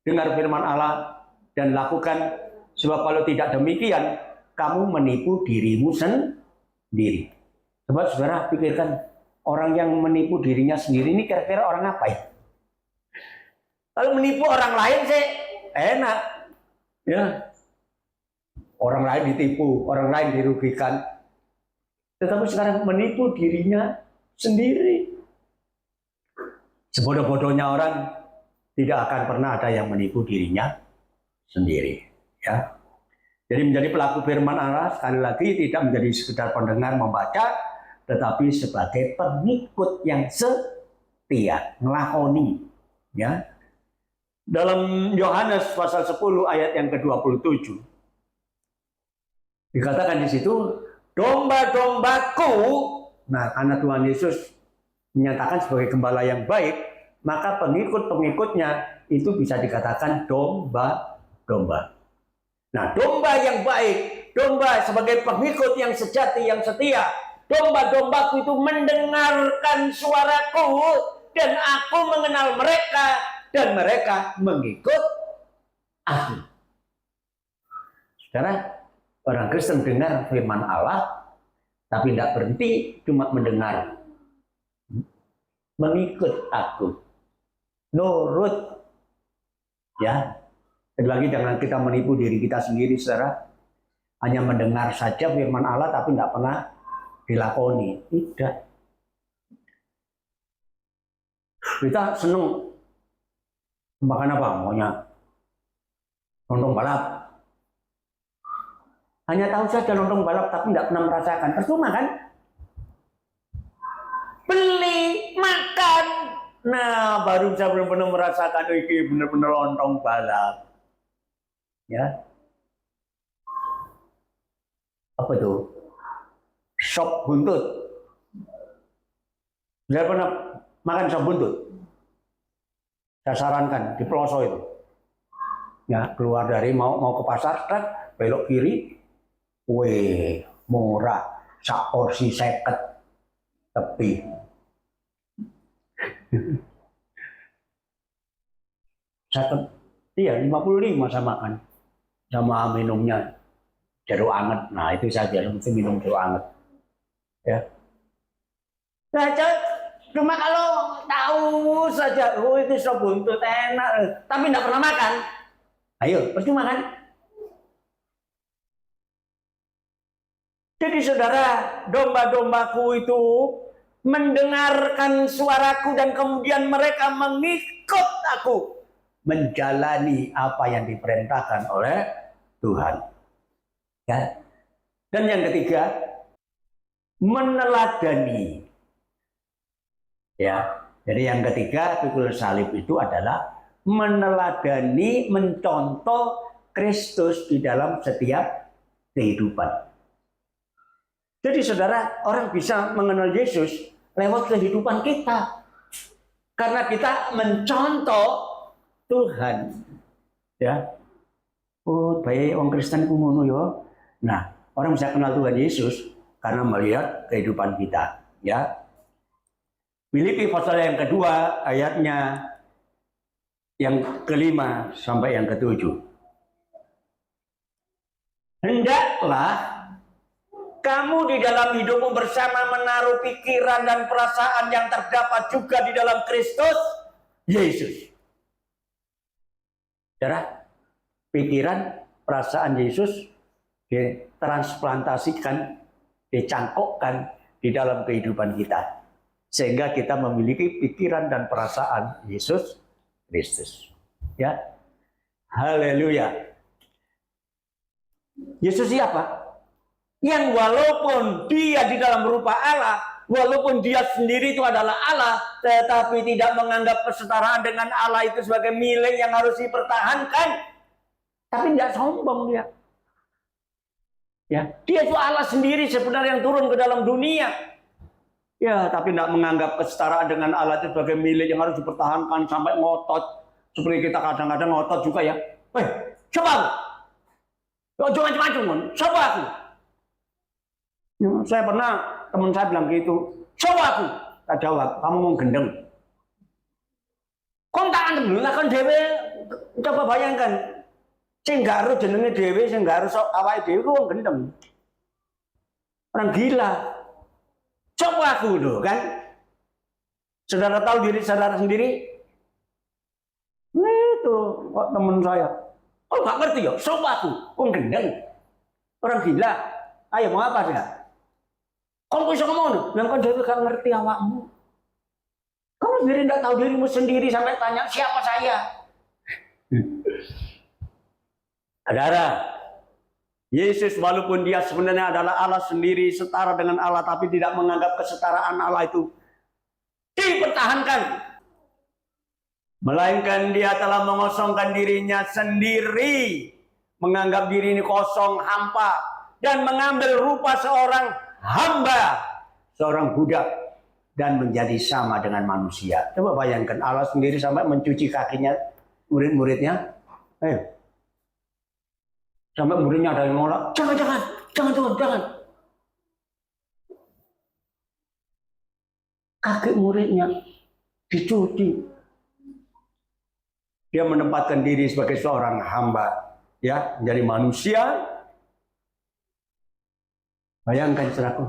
dengar firman Allah dan lakukan, sebab kalau tidak demikian kamu menipu dirimu sendiri. Coba saudara pikirkan, orang yang menipu dirinya sendiri ini kira-kira orang apa ya? Kalau menipu orang lain sih enak, ya. Orang lain ditipu, orang lain dirugikan. Tetapi sekarang menipu dirinya sendiri. Sebodoh-bodohnya orang, tidak akan pernah ada yang menipu dirinya sendiri. Ya. Jadi menjadi pelaku firman Allah, sekali lagi tidak menjadi sekedar pendengar membaca, tetapi sebagai pengikut yang setia, ngelakoni. Ya. Dalam Yohanes pasal 10 ayat yang ke-27, dikatakan di situ, domba-dombaku. Nah, karena Tuhan Yesus menyatakan sebagai gembala yang baik, maka pengikut-pengikutnya itu bisa dikatakan domba-domba. Nah, domba yang baik, domba sebagai pengikut yang sejati, yang setia, domba-dombaku itu mendengarkan suaraku dan aku mengenal mereka dan mereka mengikut aku. Karena orang Kristen dengar firman Allah, tapi tidak berhenti cuma mendengar. Mengikut aku, nurut. Ya, lagi jangan kita menipu diri kita sendiri, saudara. Hanya mendengar saja firman Allah, tapi tidak pernah dilakoni. Tidak. Kita senang makan apa? Maunya nonton balap. Hanya tahu saja nonton balap, tapi tidak pernah merasakan. Percuma kan? Beli, makan. Nah, baru saya benar-benar merasakan ini benar-benar nonton balap. Ya. Apa itu? Sop buntut. Saya pernah makan sop buntut. Saya sarankan di pelosok itu. Ya, keluar dari mau ke pasar, belok kiri. Weh, murah, sak porsi 50 tepi. Iya, 55 sama makan. Sama minumnya jeruk anget. Nah, itu saja itu minum jeruk anget. Ya. Nah, cuma kalau tahu saja, oh itu sop buntut enak, tapi tidak pernah makan. Ayo, percuma kan? Jadi saudara, domba-dombaku itu mendengarkan suaraku dan kemudian mereka mengikut aku. Menjalani apa yang diperintahkan oleh Tuhan. Ya. Dan yang ketiga, meneladani. Ya. Jadi yang ketiga, pikul salib itu adalah meneladani, mencontoh Kristus di dalam setiap kehidupan. Jadi saudara, orang bisa mengenal Yesus lewat kehidupan kita. Karena kita mencontoh Tuhan. Ya. Oh, baik orang Kristen ku ngono ya. Nah, orang bisa kenal Tuhan Yesus karena melihat kehidupan kita, ya. Filipi pasal yang kedua ayatnya yang kelima sampai yang ketujuh. Hendaklah kamu di dalam hidupmu bersama menaruh pikiran dan perasaan yang terdapat juga di dalam Kristus Yesus. Saudara, pikiran, perasaan Yesus ditransplantasikan, dicangkokkan di dalam kehidupan kita. Sehingga kita memiliki pikiran dan perasaan Yesus Kristus. Ya. Haleluya. Yesus siapa? Yang walaupun dia di dalam rupa Allah, walaupun dia sendiri itu adalah Allah, tetapi tidak menganggap kesetaraan dengan Allah itu sebagai milik yang harus dipertahankan. Tapi tidak sombong dia. Ya, dia itu Allah sendiri sebenarnya yang turun ke dalam dunia. Ya, tapi tidak menganggap kesetaraan dengan Allah itu sebagai milik yang harus dipertahankan sampai ngotot. Seperti kita kadang-kadang ngotot juga ya. Coba aku. Jangan macam-macam, coba aku. Ya, saya pernah teman saya bilang gitu, coba aku. Tak jawab, kamu mau gendeng. Kontakan dulu, kan dewe. Coba bayangkan. Sing gak harus jenenge dhewe, sing gak harus awake dhewe ku wong gendeng. Orang gila. Coba aku loh kan. Saudara tahu diri saudara sendiri? Nah, itu kok teman saya. Oh gak ngerti ya, coba aku. Wong gendeng. Orang gila. Ayo mau apa dia? Kalau bisa ngomong, yang kan dhewe gak ngerti awakmu. Kamu sendiri tidak tahu dirimu sendiri sampai tanya siapa saya. Saudara, Yesus walaupun dia sebenarnya adalah Allah sendiri, setara dengan Allah, tapi tidak menganggap kesetaraan Allah itu dipertahankan. Melainkan dia telah mengosongkan dirinya sendiri, menganggap diri ini kosong, hampa, dan mengambil rupa seorang hamba, seorang budak, dan menjadi sama dengan manusia. Coba bayangkan Allah sendiri sampai mencuci kakinya murid-muridnya. Sampai muridnya ada yang nolak, jangan Tuhan, jangan. Kaki muridnya dicuci. Dia menempatkan diri sebagai seorang hamba, ya, menjadi manusia Bayangkan saudaraku,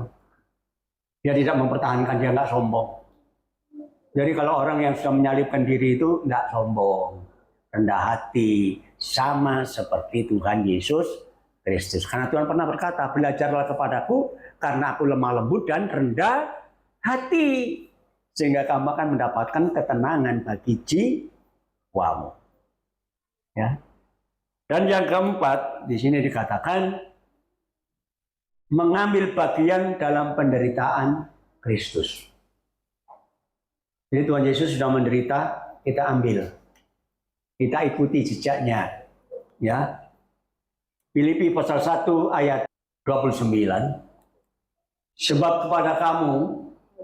dia tidak mempertahankan, dia nggak sombong. Jadi kalau orang yang sudah menyalibkan diri itu nggak sombong, rendah hati, sama seperti Tuhan Yesus Kristus. Karena Tuhan pernah berkata, belajarlah kepadaku karena aku lemah lembut dan rendah hati, sehingga kamu akan mendapatkan ketenangan bagi jiwamu. Ya. Dan yang keempat, di sini dikatakan mengambil bagian dalam penderitaan Kristus. Jadi Tuhan Yesus sudah menderita, kita ambil. Kita ikuti jejaknya. Ya. Filipi pasal 1 ayat 29. Sebab kepada kamu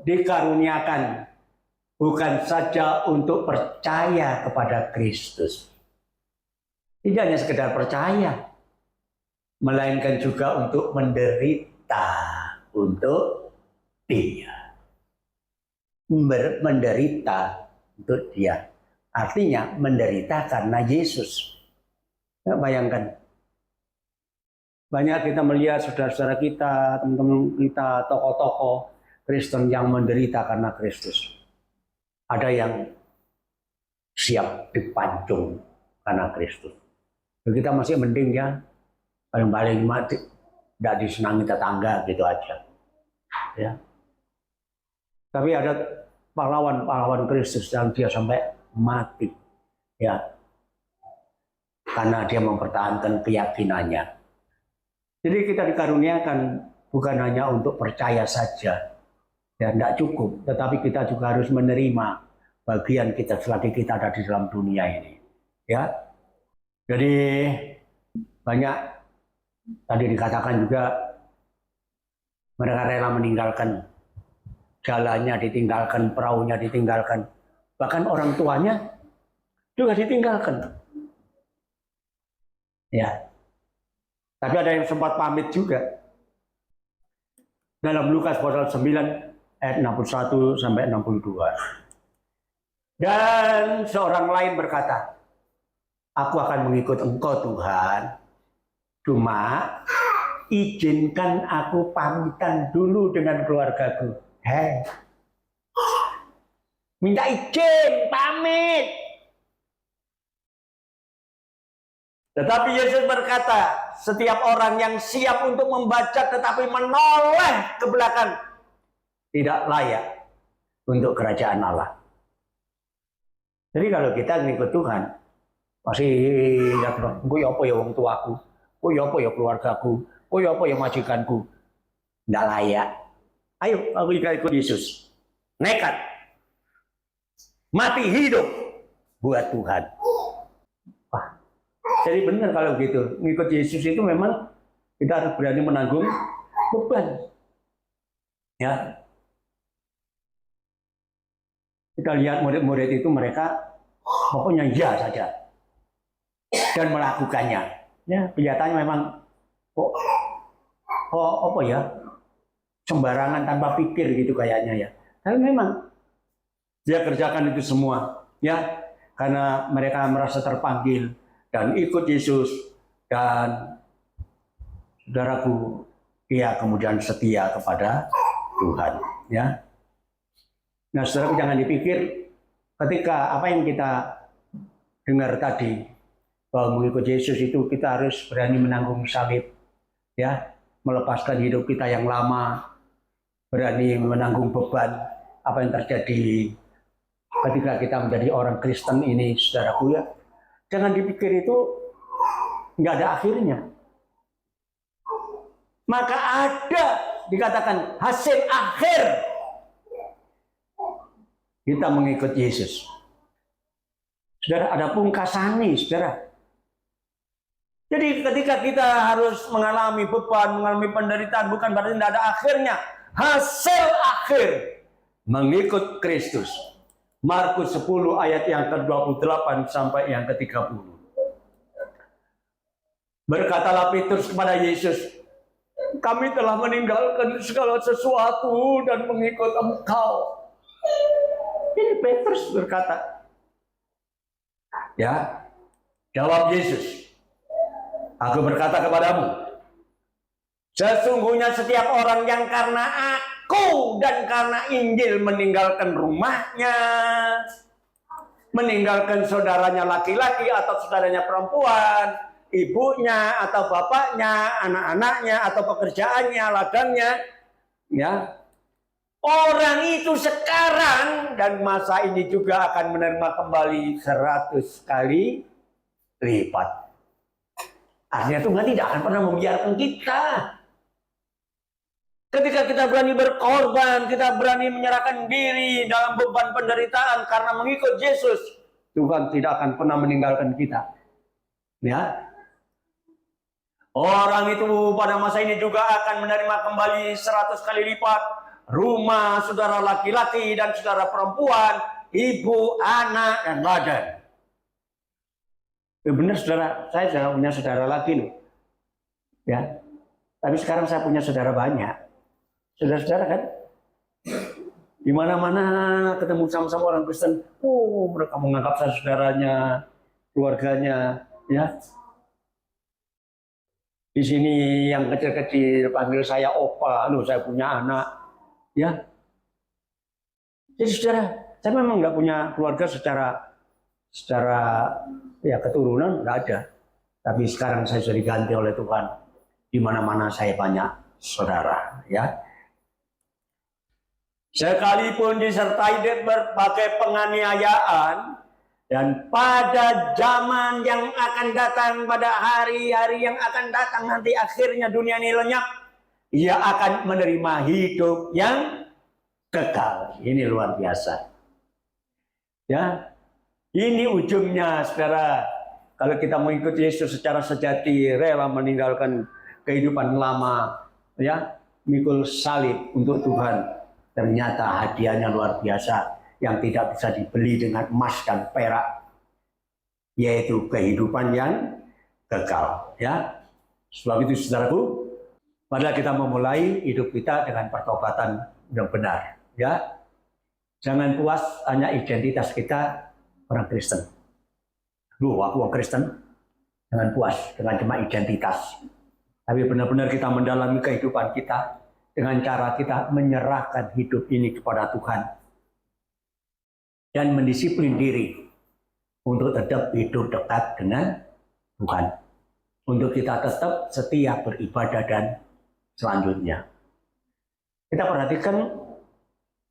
dikaruniakan bukan saja untuk percaya kepada Kristus. Tidak hanya sekedar percaya, melainkan juga untuk menderita untuk Dia. Menderita untuk Dia. Artinya menderita karena Yesus. Ya, bayangkan. Banyak kita melihat saudara-saudara kita, teman-teman kita, tokoh-tokoh Kristen yang menderita karena Kristus. Ada yang siap dipancung karena Kristus. Kita masih mending ya, paling-paling mati, tidak disenangi tetangga gitu aja. Ya. Tapi ada pahlawan-pahlawan Kristus yang dia sampai mati, ya, karena dia mempertahankan keyakinannya. Jadi kita dikaruniakan bukan hanya untuk percaya saja, ya, tidak cukup, tetapi kita juga harus menerima bagian kita selagi kita ada di dalam dunia ini, ya. Jadi banyak tadi dikatakan juga mereka rela meninggalkan jalannya, ditinggalkan perahunya, ditinggalkan, bahkan orang tuanya juga ditinggalkan. Ya. Tapi ada yang sempat pamit juga. Dalam Lukas pasal 9 ayat 61 sampai 62. Dan seorang lain berkata, aku akan mengikut engkau Tuhan, cuma izinkan aku pamitan dulu dengan keluargaku. Hei, minta izin, pamit. Tetapi Yesus berkata, setiap orang yang siap untuk membaca tetapi menoleh ke belakang tidak layak untuk kerajaan Allah. Jadi kalau kita ngikut Tuhan, masih ya apa ya wong tuaku, ya apa ya keluargaku, ya apa ya majikanku, tidak layak. Ayo aku ikut Yesus, nekat, mati hidup buat Tuhan. Wah, jadi benar kalau gitu, ngikut Yesus itu memang kita harus berani menanggung beban. Ya, kita lihat murid-murid itu mereka pokoknya ya saja dan melakukannya. Ya, kelihatannya memang kok apa ya, sembarangan tanpa pikir gitu kayaknya ya. Tapi memang dia kerjakan itu semua ya karena mereka merasa terpanggil dan ikut Yesus, dan saudaraku, dia kemudian setia kepada Tuhan ya. Nah, saudaraku, jangan dipikir ketika apa yang kita dengar tadi bahwa mengikut Yesus itu kita harus berani menanggung salib ya, melepaskan hidup kita yang lama, berani menanggung beban apa yang terjadi ketika kita menjadi orang Kristen ini, saudaraku ya. Jangan dipikir itu nggak ada akhirnya. Maka ada dikatakan hasil akhir kita mengikut Yesus. Saudara, ada pungkasannya, saudara. Jadi ketika kita harus mengalami beban, mengalami penderitaan, bukan berarti tidak ada akhirnya. Hasil akhir mengikut Kristus. Markus 10 ayat yang ke-28 sampai yang ke-30. Berkatalah Petrus kepada Yesus, kami telah meninggalkan segala sesuatu dan mengikut Engkau. Jadi Petrus berkata, ya, jawab Yesus, aku berkata kepadamu, Sesungguhnya setiap orang yang karena aku dan karena Injil meninggalkan rumahnya, meninggalkan saudaranya laki-laki atau saudaranya perempuan, ibunya atau bapaknya, anak-anaknya atau pekerjaannya, ladangnya, ya, orang itu sekarang dan masa ini juga akan menerima kembali 100 kali lipat. Artinya Tuhan tidak akan pernah membiarkan kita. Ketika kita berani berkorban, kita berani menyerahkan diri dalam beban penderitaan karena mengikut Yesus, Tuhan tidak akan pernah meninggalkan kita. Ya. Orang itu pada masa ini juga akan menerima kembali 100 kali lipat rumah, saudara laki-laki dan saudara perempuan, ibu, anak, dan ladang. Ya benar saudara, saya sudah punya saudara laki loh. Ya. Tapi sekarang saya punya saudara banyak. Saudara-saudara kan, di mana-mana ketemu sama-sama orang Kristen, mereka menganggap saya saudaranya, keluarganya, ya. Di sini yang kecil-kecil panggil saya opa, loh saya punya anak, ya. Jadi saudara, saya memang nggak punya keluarga secara ya keturunan nggak ada, tapi sekarang saya sudah diganti oleh Tuhan. Di mana-mana saya banyak saudara, ya. Sekalipun disertai berbagai penganiayaan dan pada zaman yang akan datang, pada hari-hari yang akan datang nanti akhirnya dunia ini lenyap, ia akan menerima hidup yang kekal. Ini luar biasa. Ya, ini ujungnya, saudara. Kalau kita mengikuti Yesus secara sejati, rela meninggalkan kehidupan lama, ya, mikul salib untuk Tuhan. Ternyata hadiahnya luar biasa yang tidak bisa dibeli dengan emas dan perak, yaitu kehidupan yang kekal. Ya, sebab itu saudaraku, padahal kita memulai hidup kita dengan pertobatan yang benar. Ya, jangan puas hanya identitas kita orang Kristen. Loh, aku orang Kristen. Jangan puas dengan cuma identitas. Tapi benar-benar kita mendalami kehidupan kita dengan cara kita menyerahkan hidup ini kepada Tuhan dan mendisiplin diri untuk tetap hidup dekat dengan Tuhan, untuk kita tetap setia beribadah dan selanjutnya. Kita perhatikan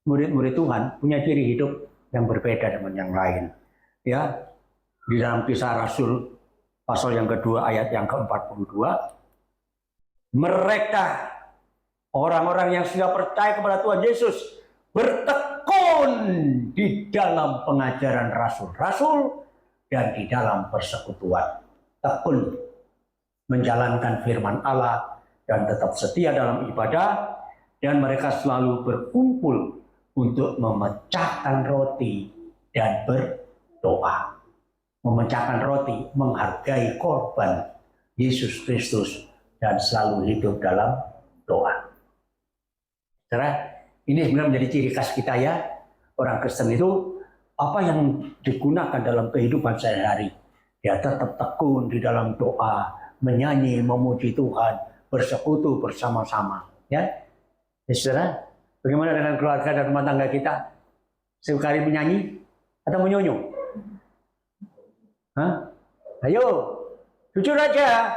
murid-murid Tuhan punya ciri hidup yang berbeda dengan yang lain. Ya, di dalam Kisah Rasul pasal yang kedua ayat yang ke-42, mereka orang-orang yang sudah percaya kepada Tuhan Yesus bertekun di dalam pengajaran rasul-rasul dan di dalam persekutuan. Tekun menjalankan firman Allah dan tetap setia dalam ibadah, dan mereka selalu berkumpul untuk memecahkan roti dan berdoa. Memecahkan roti, menghargai korban Yesus Kristus, dan selalu hidup dalam doa. Saudara, ini sebenarnya menjadi ciri khas kita ya. Orang Kristen itu apa yang digunakan dalam kehidupan sehari-hari. Ya tetap tekun di dalam doa, menyanyi, memuji Tuhan, bersekutu bersama-sama. Ya, saudara, bagaimana dengan keluarga dan rumah tangga kita? Sekali menyanyi atau menyonyo? Hah? Ayo, jujur aja.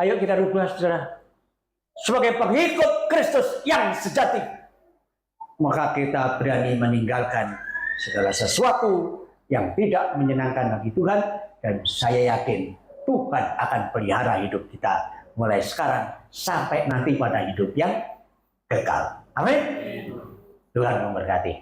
Ayo kita rubah, saudara. Sebagai pengikut Kristus yang sejati, maka kita berani meninggalkan segala sesuatu yang tidak menyenangkan bagi Tuhan, dan saya yakin Tuhan akan pelihara hidup kita mulai sekarang sampai nanti pada hidup yang kekal. Amin. Tuhan memberkati.